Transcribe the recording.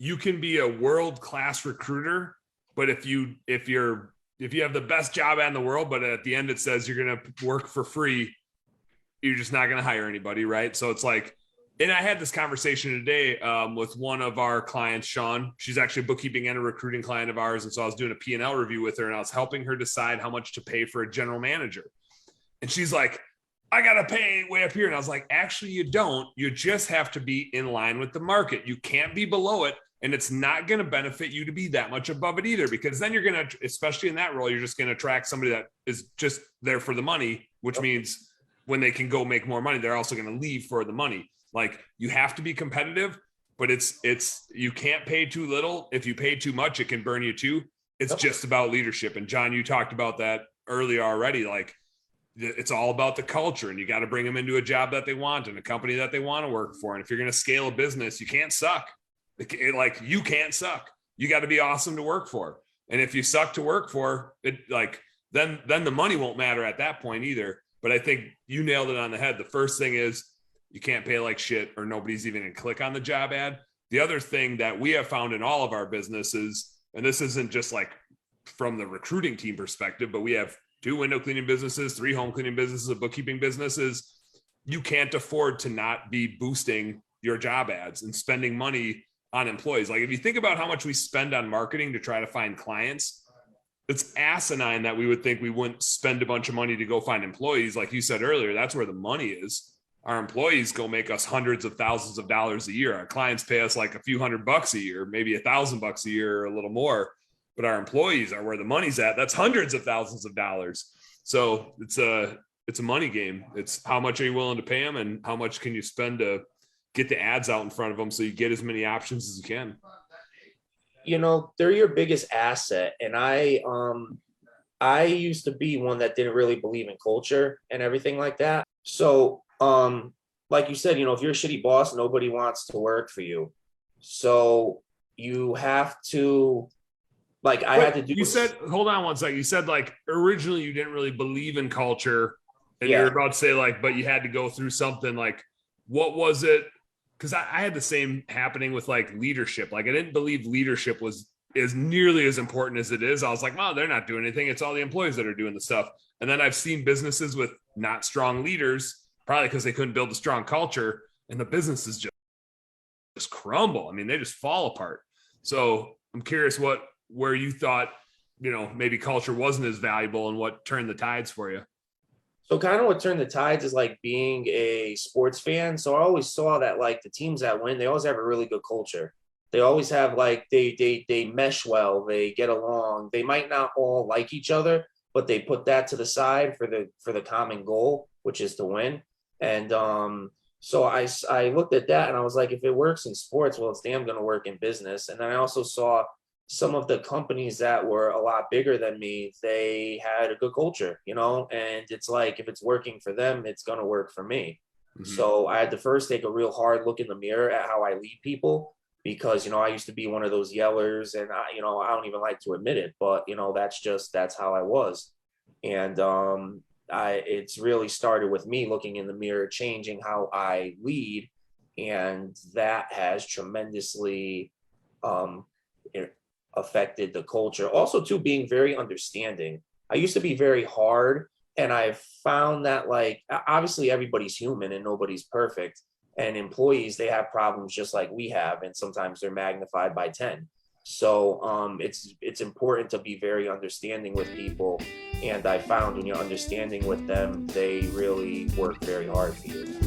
you can be a world-class recruiter, but if you have the best job ad in the world, but at the end it says you're going to work for free, you're just not going to hire anybody, right? So it's like, and I had this conversation today with one of our clients, Shawn. She's actually a bookkeeping and a recruiting client of ours. And so I was doing a P&L review with her, and I was helping her decide how much to pay for a general manager. And she's like, I got to pay way up here. And I was like, actually, you don't. You just have to be in line with the market. You can't be below it. And it's not going to benefit you to be that much above it either, because then you're going to, especially in that role, you're just going to attract somebody that is just there for the money, which means when they can go make more money, they're also going to leave for the money. Like, you have to be competitive, but it's you can't pay too little. If you pay too much, it can burn you too. It's just about leadership. And John, you talked about that earlier already. Like, it's all about the culture, and you got to bring them into a job that they want and a company that they want to work for. And if you're going to scale a business, you can't suck. Like, you can't suck. You got to be awesome to work for. And if you suck to work for it, like, then the money won't matter at that point either. But I think you nailed it on the head. The first thing is, you can't pay like shit, or nobody's even going to click on the job ad. The other thing that we have found in all of our businesses, and this isn't just like from the recruiting team perspective, but we have 2 window cleaning businesses, 3 home cleaning businesses, a bookkeeping businesses. You can't afford to not be boosting your job ads and spending money on employees. Like, if you think about how much we spend on marketing to try to find clients, it's asinine that we would think we wouldn't spend a bunch of money to go find employees. Like you said earlier, that's where the money is. Our employees go make us hundreds of thousands of dollars a year. Our clients pay us like a few $100 a year, maybe $1,000 a year, or a little more. But our employees are where the money's at. That's hundreds of thousands of dollars. So it's a money game. It's how much are you willing to pay them, and how much can you spend to get the ads out in front of them so you get as many options as you can. They're your biggest asset. And I used to be one that didn't really believe in culture and everything like that. So like you said, if you're a shitty boss, nobody wants to work for you. So you have to, like, I had to do. You said, hold on one second. You said, like, originally you didn't really believe in culture, and you're about to say, like, but you had to go through something. Like, what was it? Because I had the same happening with, like, leadership. Like, I didn't believe leadership was as nearly as important as it is. I was like, well, they're not doing anything. It's all the employees that are doing the stuff. And then I've seen businesses with not strong leaders, probably because they couldn't build a strong culture, and the businesses just crumble. I mean, they just fall apart. So I'm curious where you thought, maybe culture wasn't as valuable, and what turned the tides for you. So kind of what turned the tides is, like, being a sports fan. So I always saw that, like, the teams that win, they always have a really good culture. They always have, like, they mesh well, they get along. They might not all like each other, but they put that to the side for the common goal, which is to win. And so I looked at that, and I was like, if it works in sports, well, it's damn going to work in business. And then I also saw some of the companies that were a lot bigger than me, they had a good culture, and it's like, if it's working for them, it's going to work for me. Mm-hmm. So I had to first take a real hard look in the mirror at how I lead people, because, I used to be one of those yellers, and I don't even like to admit it, but, that's how I was. And it's really started with me looking in the mirror, changing how I lead. And that has tremendously affected the culture. Also, too, being very understanding. I used to be very hard, and I've found that, like, obviously everybody's human and nobody's perfect. And employees, they have problems just like we have, and sometimes they're magnified by 10. So it's important to be very understanding with people. And I found when you're understanding with them, they really work very hard for you.